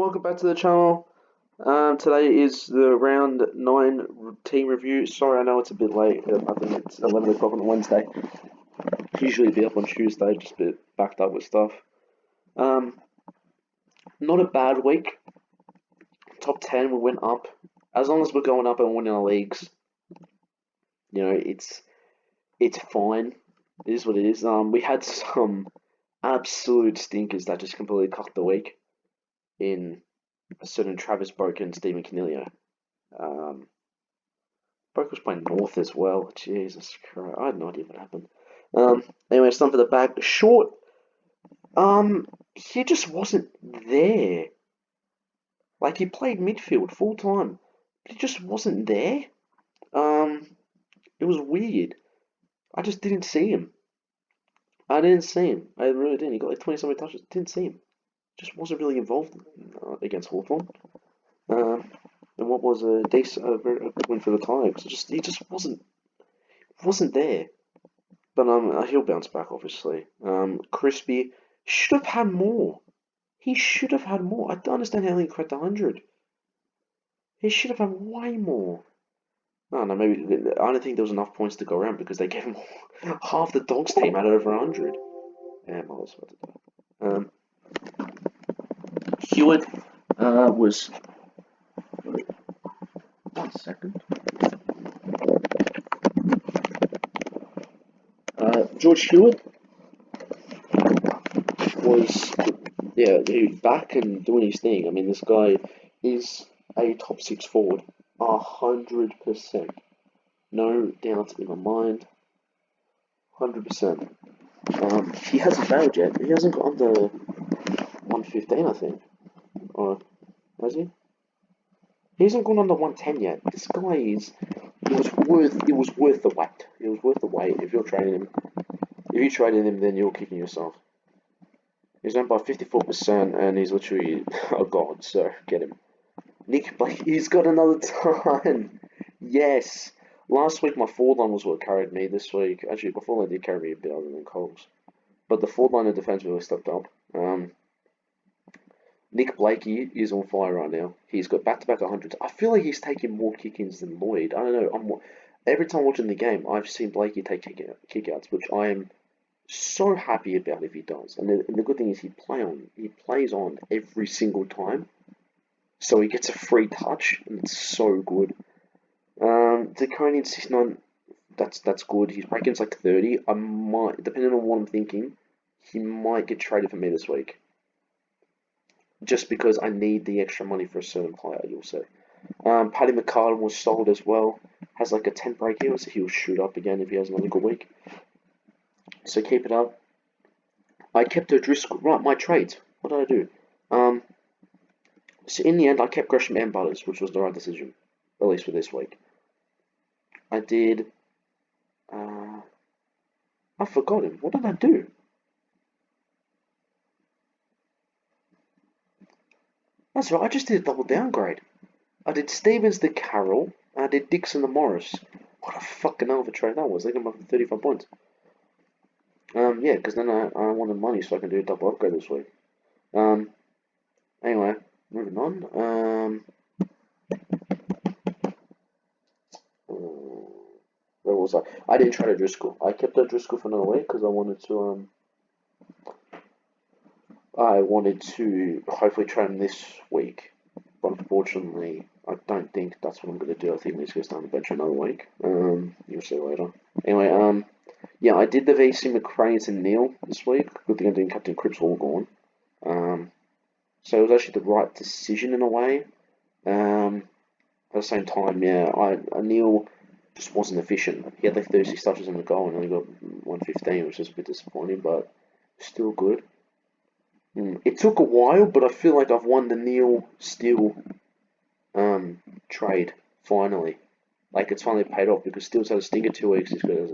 welcome back to the channel. Today is the round 9 team review. Sorry, I know it's a bit late. I think it's 11 o'clock on a Wednesday. Usually be up on Tuesday, just a bit backed up with stuff. Not a bad week. Top 10, we went up. As long as we're going up and winning our leagues, it's fine. It is what it is. We had some absolute stinkers that just completely cocked the week in a certain Travis Boak and Stephen Canelio. Boak was playing North as well. Jesus Christ, I had no idea what happened. Anyway, it's time for the back. Short, he just wasn't there. Like, he played midfield full time, but he just wasn't there. It was weird. I just didn't see him. I didn't see him. I really didn't. He got like 20-something touches. Didn't see him. Just wasn't really involved against Hawthorn. And what was a decent, a good win for the Tigers. He just wasn't there. But he'll bounce back, obviously. Crispy should have had more. He should have had more. I don't understand how he cracked 100. He should have had way more. No, maybe I don't think there was enough points to go around because they gave him half the Dogs team had over 100. Damn, I was about to die. Hewitt was. 1 second. George Hewitt was, back and doing his thing. I mean, this guy is a top 6 forward, 100%. No doubt in my mind, 100%. He hasn't failed yet. He hasn't got under 115, I think. Or has he? He hasn't gone under 110 yet. This guy is. It was worth the wait. It was worth the wait. If you're trading him, then you're kicking yourself. He's owned by 54%, and he's literally a god. So get him. Nick Blake, he's got another ton. Yes. Last week my forward line was what carried me. This week, actually, my forward line did carry me a bit other than Coles, but the forward line of defense really stepped up. Nick Blakey is on fire right now. He's got back-to-back 100s. I feel like he's taking more kick-ins than Lloyd. I don't know. Every time watching the game, I've seen Blakey take kick-outs, which I am so happy about if he does. And the good thing is he plays on every single time, so he gets a free touch, and it's so good. Deconian 69, that's good. His break-in's like 30. I might, depending on what I'm thinking, he might get traded for me this week. Just because I need the extra money for a certain player, you'll see. Paddy McCartan was sold as well. Has like a 10 break here, so he'll shoot up again if he has another good week. So keep it up. I kept O'Driscoll. Right, my trades. What did I do? So in the end, I kept Gresham and Butters, which was the right decision, at least for this week. I did. I forgot him. What did I do? That's right, I just did a double downgrade. I did Stevens to Carroll, and I did Dixon to Morris. What a fucking hell of a trade that was. They got me up for 35 points. Yeah, because then I wanted money so I can do a double upgrade this week. Anyway, moving on. Where was I? I didn't trade O'Driscoll. I kept O'Driscoll for another week because I wanted to hopefully trade him this week, but unfortunately, I don't think that's what I'm going to do. I think he's going to stay on the bench another week. You'll see later. Anyway, yeah, I did the VC McRae and Neil this week. Good thing I didn't captain Cripps all gone. So it was actually the right decision in a way. At the same time, yeah, Neil just wasn't efficient. He had like 36 touches in the goal and only got 115, which is a bit disappointing, but still good. It took a while, but I feel like I've won the Neil Steele trade finally. Like it's finally paid off because Steele's had a stinker 2 weeks.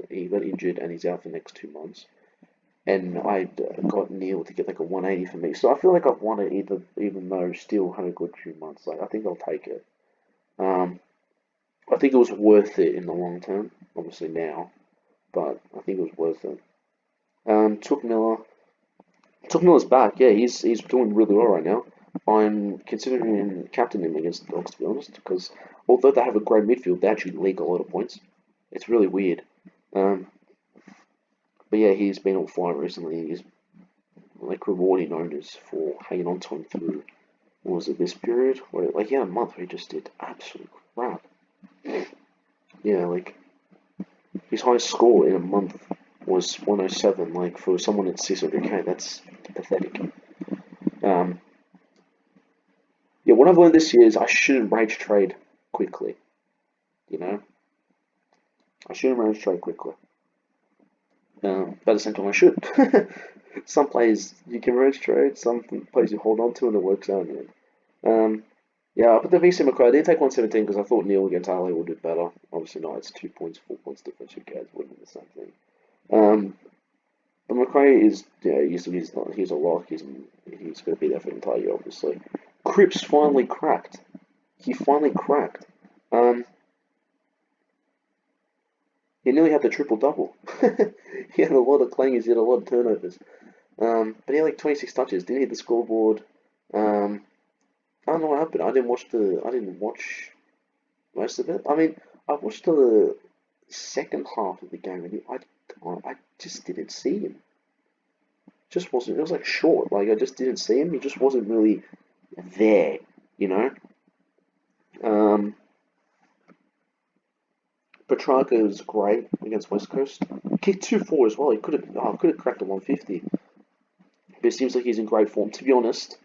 He got injured and he's out for the next 2 months. And I got Neil to get like a 180 for me. So I feel like I've won it even though Steele had a good 2 months. Like I think I'll take it. I think it was worth it in the long term. Obviously now, but I think it was worth it. Took Miller's back. Yeah, he's doing really well right now. I'm considering captaining him against the Dogs, to be honest, because although they have a great midfield, they actually leak a lot of points. It's really weird. Um, but yeah, he's been on fire recently. He's like rewarding owners for hanging on to him through, what was it, this period? Where, like, yeah, a month where he just did absolute crap. Yeah, like, his highest score in a month was 107. Like, for someone at 600k, that's pathetic. Um, yeah, what I've learned this year is I shouldn't rage trade quickly. You know, I shouldn't rage trade quickly. But at the same time, I should. Some players you can rage trade, some players you hold on to, and it works out in the end. Um, yeah, I put the VC McRae. I did take 117 because I thought Neil against Ali would do better. Obviously, not. It's 2 points, 4 points difference. Who cares? Wouldn't be the same thing. Um, but McRae is, yeah, he's a lock. He's going to be there for the entire year, obviously. Cripps finally cracked. He finally cracked. Um, he nearly had the triple double. He had a lot of clangers. He had a lot of turnovers. But he had like 26 touches. Didn't hit the scoreboard. Um, I don't know what happened. I didn't watch most of it. I mean, I watched the second half of the game, and I just didn't see him. Just wasn't. It was like short. Like I just didn't see him. He just wasn't really there. You know. Um, Petrarca was great against West Coast. Kicked 2-4 as well. He could have cracked a 150. But it seems like he's in great form. To be honest,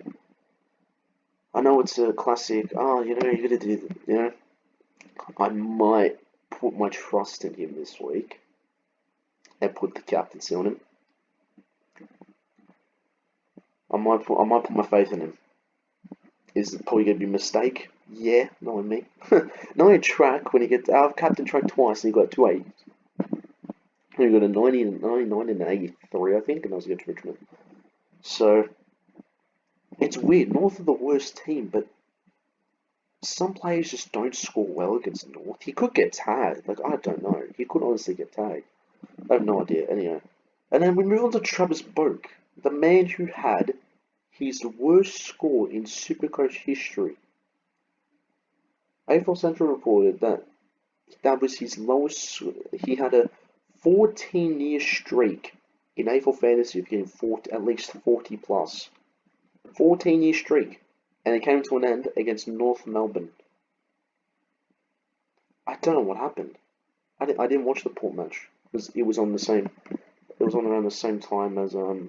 I know it's a classic. Oh, you know, you're gonna do. You know, I might put my trust in him this week and put the captaincy on him. I might put my faith in him. Is it probably gonna be a mistake? Yeah, knowing me. Knowing track when he gets I've captain track twice and he got 280. He got a 90 and 99 and an 83, I think, and I was against Richmond. So it's weird. North are the worst team, but some players just don't score well against North. He could get tagged. Like I don't know. He could honestly get tagged. I have no idea. Anyway. And then we move on to Travis Boak, the man who had his worst score in SuperCoach history. AFL Central reported that was his lowest. He had a 14-year streak in AFL fantasy of getting 40, at least 40 plus. 14-year streak, and it came to an end against North Melbourne. I don't know what happened. I didn't watch the Port match because it was on the same. It was on around the same time as the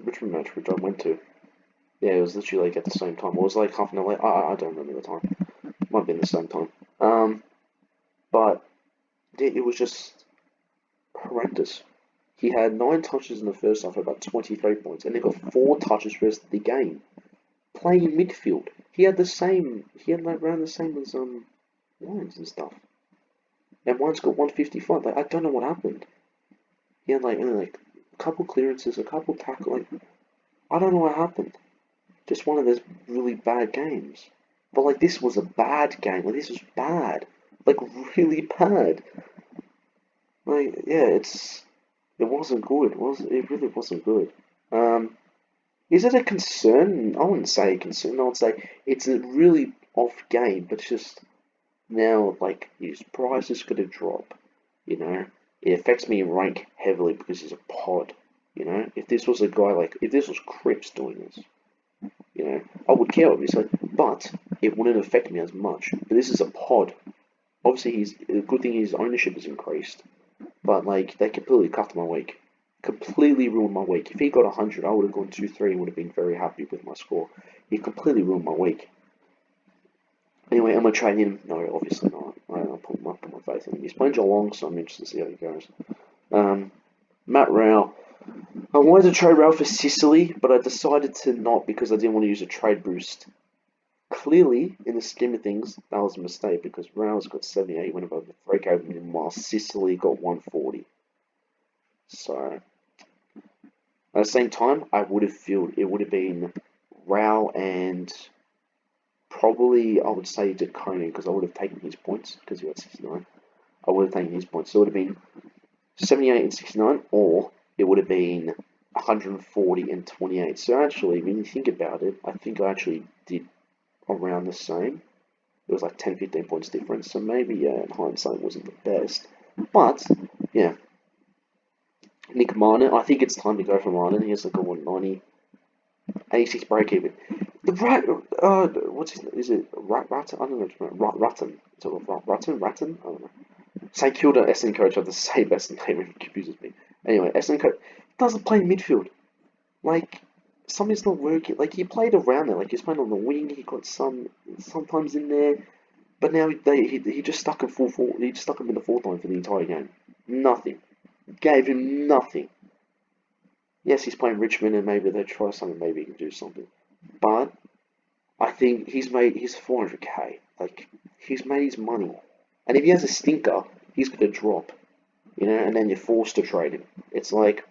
Richmond match, which I went to. Yeah, it was literally like at the same time. It was like half an hour late. I don't remember the time. Might have been the same time. But it was just horrendous. He had 9 touches in the first half for about 23 points, and he got 4 touches for the rest of the game. Playing midfield, he had like around the same as Wines and stuff. And Wines got 155. Like I don't know what happened. He had like only like a couple clearances, a couple tackles. Like I don't know what happened. Just one of those really bad games. But like this was a bad game. Like this was bad. Like really bad. Like yeah, it wasn't good. It really wasn't good. Is it a concern? I wouldn't say a concern. I would say it's a really off game, but it's just now like his price is gonna drop. You know, it affects me in rank heavily because he's a pod. You know, if this was a guy like if this was Cripps doing this, you know, I would care obviously, but it wouldn't affect me as much. But this is a pod. Obviously, he's a good thing his ownership has increased, but like they completely cut my week, completely ruined my week. If he got 100, I would have gone 2-3 and would have been very happy with my score. He completely ruined my week. Anyway, am I trading him? No, obviously not. I put my faith in him. He's playing Geelong, so I'm interested to see how he goes. Matt Rao. I wanted to trade Rao for Sicily, but I decided to not because I didn't want to use a trade boost. Clearly, in the scheme of things, that was a mistake because Rao's got 78, went above the 3K minimum, while Sicily got 140. So, at the same time, I would have filled, it would have been Rao and probably, I would say, DeConing because I would have taken his points because he got 69. I would have taken his points. So it would have been 78 and 69, or it would have been 140 and 28. So actually, when you think about it, I think I actually did around the same. It was like 10, 15 points difference. So maybe, yeah, in hindsight, wasn't the best. But, yeah. Nick Martin, I think it's time to go for Martin. He has like a 190, 86 break even. The right, what's his name? Is it Ratton? I don't know. Ratton. Is it Ratton? Ratton? I don't know. St Kilda Essendon coach have the same Essendon name. It confuses me. Anyway, Essendon coach doesn't play midfield. Like, something's not working. Like, he played around there. Like, he's playing on the wing. He got sometimes in there. But now he just stuck him full four. He just stuck him in the fourth line for the entire game. Nothing. Gave him nothing. Yes, he's playing Richmond, and maybe they try something. Maybe he can do something. But I think he's made his 400k. Like, he's made his money. And if he has a stinker, he's going to drop. And then you're forced to trade him. It's like,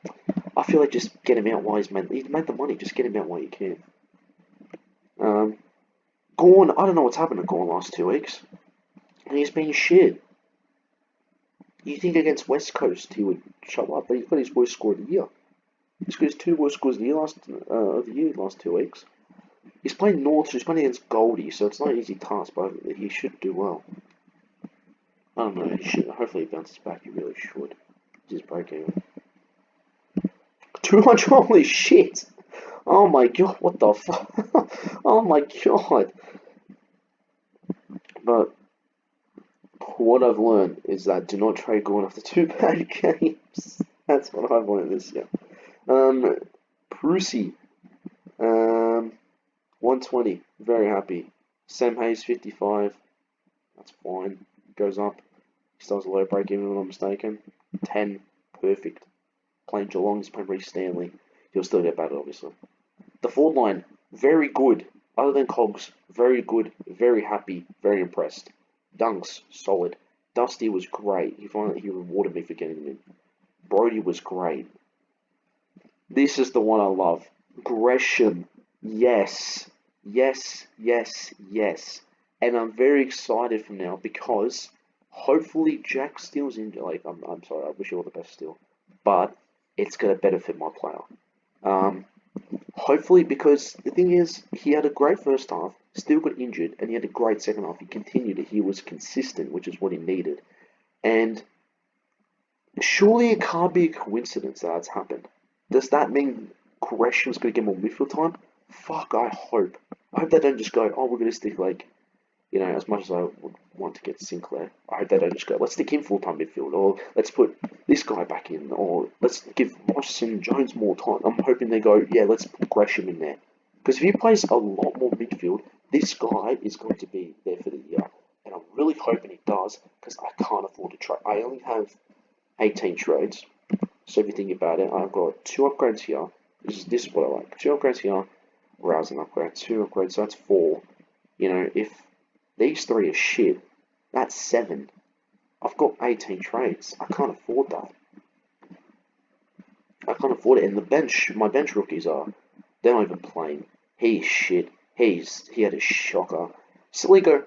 I feel like just get him out while he's made the money. Just get him out while you can. Gorn, I don't know what's happened to Gorn last 2 weeks. And he's been shit. You think against West Coast he would show up, but he's got his worst score of the year. He's got his 2 worst scores of the year last 2 weeks. He's playing North, so he's playing against Goldie, so it's not an easy task, but he should do well. I don't know, he should. Hopefully he bounces back, he really should. Just break even. 200, holy shit! Oh my god, what the fuck? Oh my god! But what I've learned is that do not trade Gorn after 2 bad games. That's what I've learned this year. Prusy, 120, very happy. Sam Hayes, 55, that's fine. Goes up. He still has a low break even, if I'm not mistaken. 10, perfect. Playing Geelong, he's playing Reece Stanley. He'll still get battered, obviously. The forward line, very good. Other than Cogs, very good, very happy, very impressed. Dunks, solid. Dusty was great. He rewarded me for getting him in. Brody was great. This is the one I love. Gresham, yes. Yes, yes, yes. And I'm very excited from now because hopefully Jack Steele's in. Like, I'm sorry, I wish you all the best still. But it's going to benefit my player. Hopefully, because the thing is, he had a great first half, still got injured, and he had a great second half. He continued it. He was consistent, which is what he needed. And surely it can't be a coincidence that that's happened. Does that mean Gresham's going to get more midfield time? Fuck, I hope. I hope they don't just go, oh, we're going to stick, like, as much as I would want to get Sinclair, I hope they don't just go, let's stick him full-time midfield, or let's put this guy back in, or let's give Washington Jones more time. I'm hoping they go, yeah, let's put Gresham in there. Because if he plays a lot more midfield, this guy is going to be there for the year. And I'm really hoping he does, because I can't afford to trade. I only have 18 trades. So if you think about it, I've got 2 upgrades here. This is what I like. 2 upgrades here, rousing upgrade, 2 upgrades, so that's 4. If these 3 are shit, that's 7. I've got 18 trades. I can't afford that. I can't afford it. And my bench rookies they're not even playing. He's shit. He had a shocker. Siligo,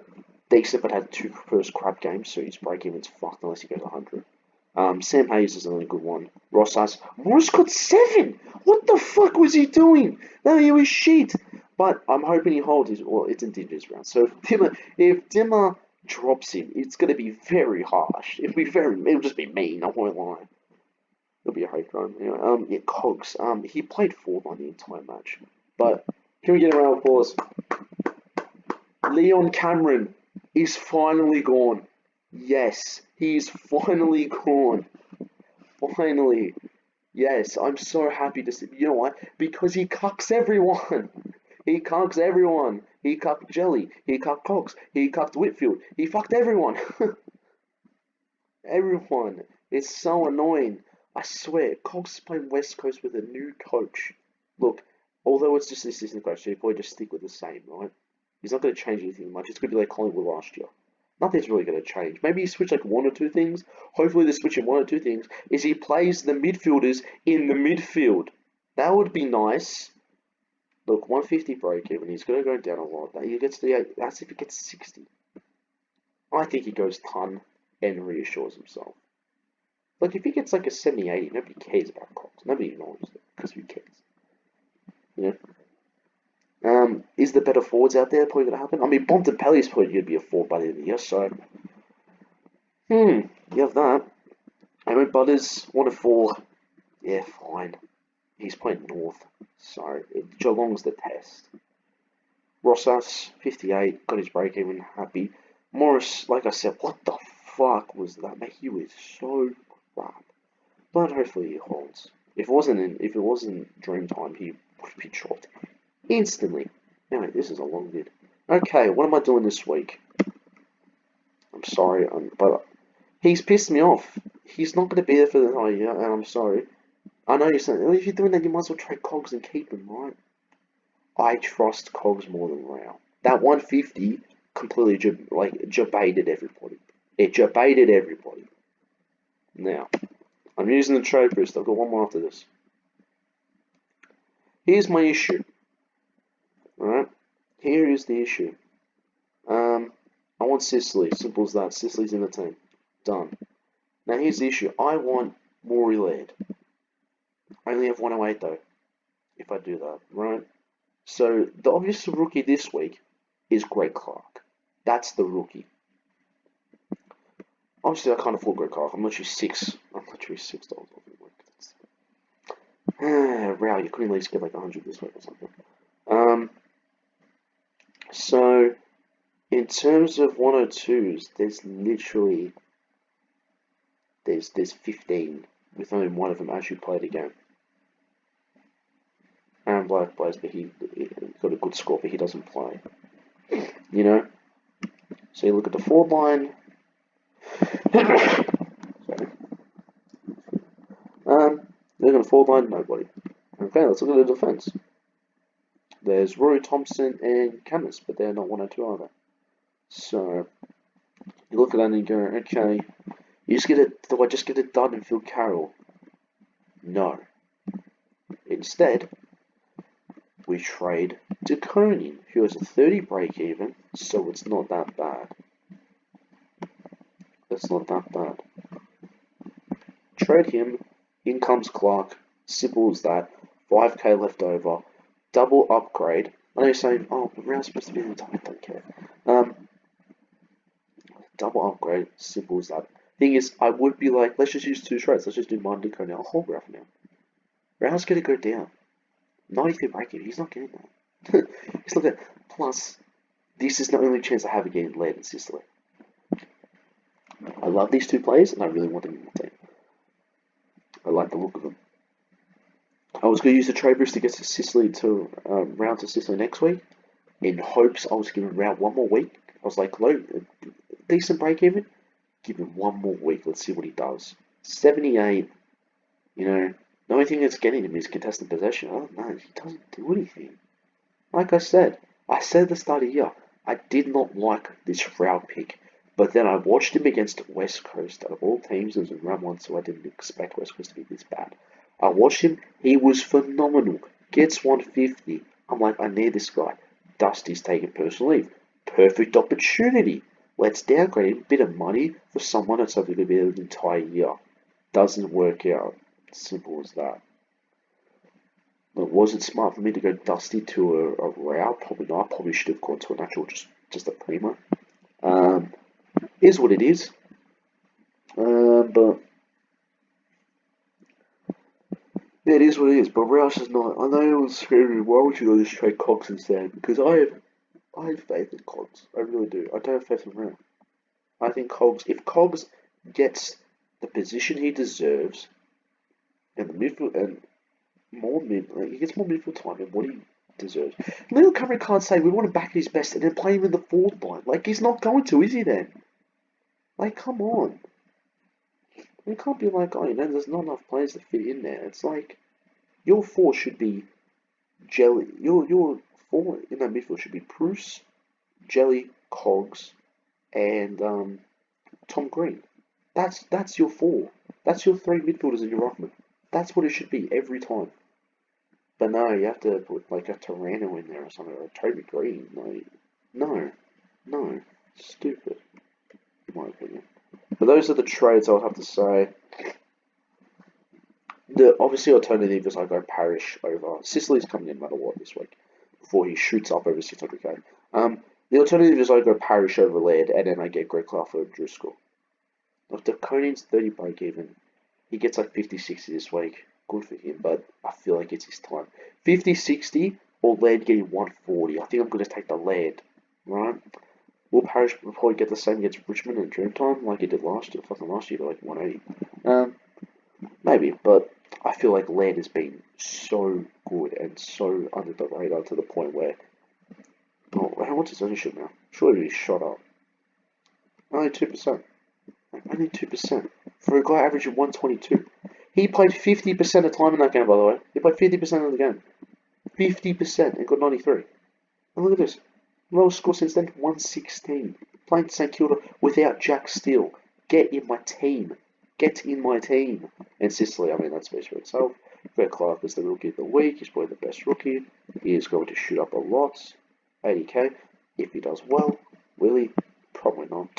decent, but had 2 first crap games, so his break even's fucked unless he goes 100. Sam Hayes is another good one. Ross got 7! What the fuck was he doing? No, he was shit. But I'm hoping he holds his. Well, it's in Dinger's round. So if Dimmer drops him, it's going to be very harsh. It'll just be mean. I won't lie. It'll be a hate crime. Anyway, yeah, Cogs. He played forward line the entire match. But can we get a round of applause? Leon Cameron is finally gone. Yes, he's finally gone. Finally. Yes, I'm so happy to see. You know why? Because he cucks everyone. He cucks everyone. He cucked Jelly. He cucked Cox. He cucked Whitfield. He fucked everyone. Everyone. It's so annoying. I swear, Cox is playing West Coast with a new coach. Look, although it's just an assistant coach, so he'll probably just stick with the same, right? He's not going to change anything much. It's going to be like Collingwood last year. Nothing's really going to change. Maybe he switch like 1 or 2 things. Hopefully the switch in 1 or 2 things is he plays the midfielders in the midfield. That would be nice. Look, 150 break even. He's going to go down a lot. He gets to that's if he gets 60. I think he goes ton and reassures himself. Like, if he gets like a 70, 80, nobody cares about Cox. Nobody knows it, because who cares? You know? Is there better forwards out there probably going to happen? I mean, Bontempelli is probably going to be a forward by the end of the year, so... you have that. Aaron Butters, 1 of 4. Yeah, fine. He's playing North, so Geelong's the test. Rossas, 58, got his break even, happy. Morris, like I said, what the fuck was that, mate? He was so crap. But hopefully he holds. If it wasn't Dreamtime, he would be dropped instantly. Anyway, this is a long vid. Okay, what am I doing this week? I'm sorry, but he's pissed me off. He's not going to be there for the entire year, and I'm sorry. I know you're saying, well, if you're doing that, you might as well trade Cogs and keep him, right? I trust Cogs more than Rao. That 150 completely jebaited everybody. It jebaited everybody. Now, I'm using the trade boost. I've got one more after this. Here's my issue. Alright? Here is the issue. I want Sicily. Simple as that. Sicily's in the team. Done. Now here's the issue. I want Maury Laird. I only have 108 though. If I do that, right? So the obvious rookie this week is Greg Clark. That's the rookie. Obviously, I can't afford Greg Clark. I'm literally $6 off the Wow, you couldn't at least get like 100 this week or something. So in terms of 102s, there's 15, with only one of them actually played a game. Aaron Black plays, but he got a good score, but he doesn't play. You know? So you look at the forward line. Look at the forward line, nobody. Okay, let's look at the defense. There's Rory Thompson and Camus, but they're not 102 either. So you look at that and you go, okay, do I just get it done and Phil Carroll? No. Instead, we trade De Koning, who has a 30 break even, so it's not that bad. It's not that bad. Trade him, in comes Clark, simple as that, 5k left over, double upgrade. I know you're saying, oh, but Rao's supposed to be in the top, I don't care. Double upgrade, simple as that. Thing is, I would be like, let's just use 2 trades, let's just do Mandiko now, Holgraph now. Rao's gonna go down. 93 break even, he's not getting that. He's not getting, plus, this is the only chance I have of getting Laird in Sicily. I love these 2 players, and I really want them in my team. I like the look of them. I was going to use the trade boost to get to Sicily to round to Sicily next week, in hopes I was giving round 1 more week. I was like, low, decent break even, give him 1 more week. Let's see what he does. 78. You know, the only thing that's getting him is contested possession. Other than that, he doesn't do anything. Like I said at the start of the year, I did not like this Rao pick. But then I watched him against West Coast. Out of all teams, it was in round 1, so I didn't expect West Coast to be this bad. I watched him. He was phenomenal. Gets 150. I'm like, I need this guy. Dusty's taking personal leave. Perfect opportunity. Let's downgrade him. Bit of money for someone that's only going to be there the entire year. Doesn't work out. Simple as that. But was it smart for me to go Dusty to a Rao? Probably not. Probably should have gone to an actual just a primo. Is what it is. But yeah, it is what it is. But Roush is not. I know it was screaming, why would you go just trade Cox instead? Because I have faith in Cogs. I really do. I don't have faith in Roush. I think Cogs, if Cogs gets the position he deserves, and the midfield, and more mid, like, he gets more midfield time than what he deserves. Little Cameron can't say we want him back at his best and then play him in the forward line. Like, he's not going to, is he then? Like, come on. You can't be like, oh, you know, there's not enough players to fit in there. It's like, your 4 should be Jelly. Your 4 in that midfield should be Bruce, Jelly, Cogs, and Tom Green. That's your 4. That's your 3 midfielders in your ruckman. That's what it should be every time. But no, you have to put like a Tarano in there or something, or a Toby Green. Like, no, stupid, in my opinion. But those are the trades I would have to say. The obviously alternative is I go Parish over Sicily's coming in no matter what this week before he shoots up over 600k. The alternative is I go Parish over Laird and then I get Greg Clark for Driscoll. If the Coning's 30 break even, he gets like 50-60 this week. Good for him, but I feel like it's his time. 50-60 or Laird getting 140. I think I'm going to take the Laird, right? Will Parish probably get the same against Richmond in Dreamtime like he did last year, like 180? Maybe, but I feel like Laird has been so good and so under the radar to the point where, oh, what's his ownership now? Surely he's shot up. Only 2%. Only 2%. For a guy averaging 122. He played 50% of the time in that game, by the way. He played 50% of the game. 50% and got 93. And look at this. Lowest score since then, 116. Playing St Kilda without Jack Steele. Get in my team. Get in my team. And Sicily, I mean, that speaks for itself. Greg Clark is the rookie of the week. He's probably the best rookie. He is going to shoot up a lot. 80k. If he does well. Will he? Probably not.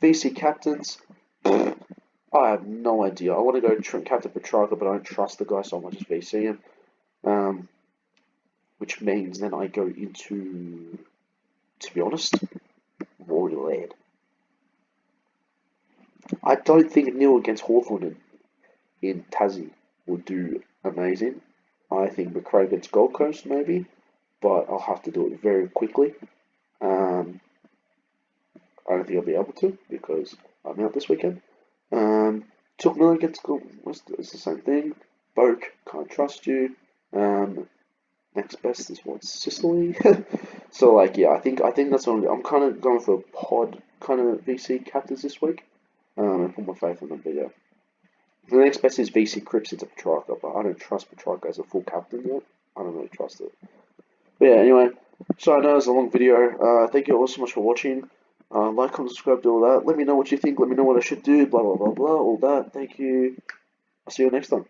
VC captains. I have no idea. I want to go Captain Petrarca, but I don't trust the guy so much as VC him. Which means then I go into, to be honest, Rory Laird. I don't think Neil against Hawthorn in Tassie will do amazing. I think McRae against Gold Coast maybe, but I'll have to do it very quickly. I don't think I'll be able to because I'm out this weekend. Took Miller against it's the same thing. Boak, can't trust you. Next best is what, Sicily. So like yeah, I think that's what I'm kind of going for a pod kind of VC captains this week. And put my faith in them, but yeah. The next best is VC Cripps into Petrarca, but I don't trust Petrarca as a full captain yet. I don't really trust it. But yeah, anyway. So I know it's a long video. Thank you all so much for watching. Like, comment, subscribe, do all that. Let me know what you think. Let me know what I should do. Blah blah blah blah. All that. Thank you. I'll see you next time.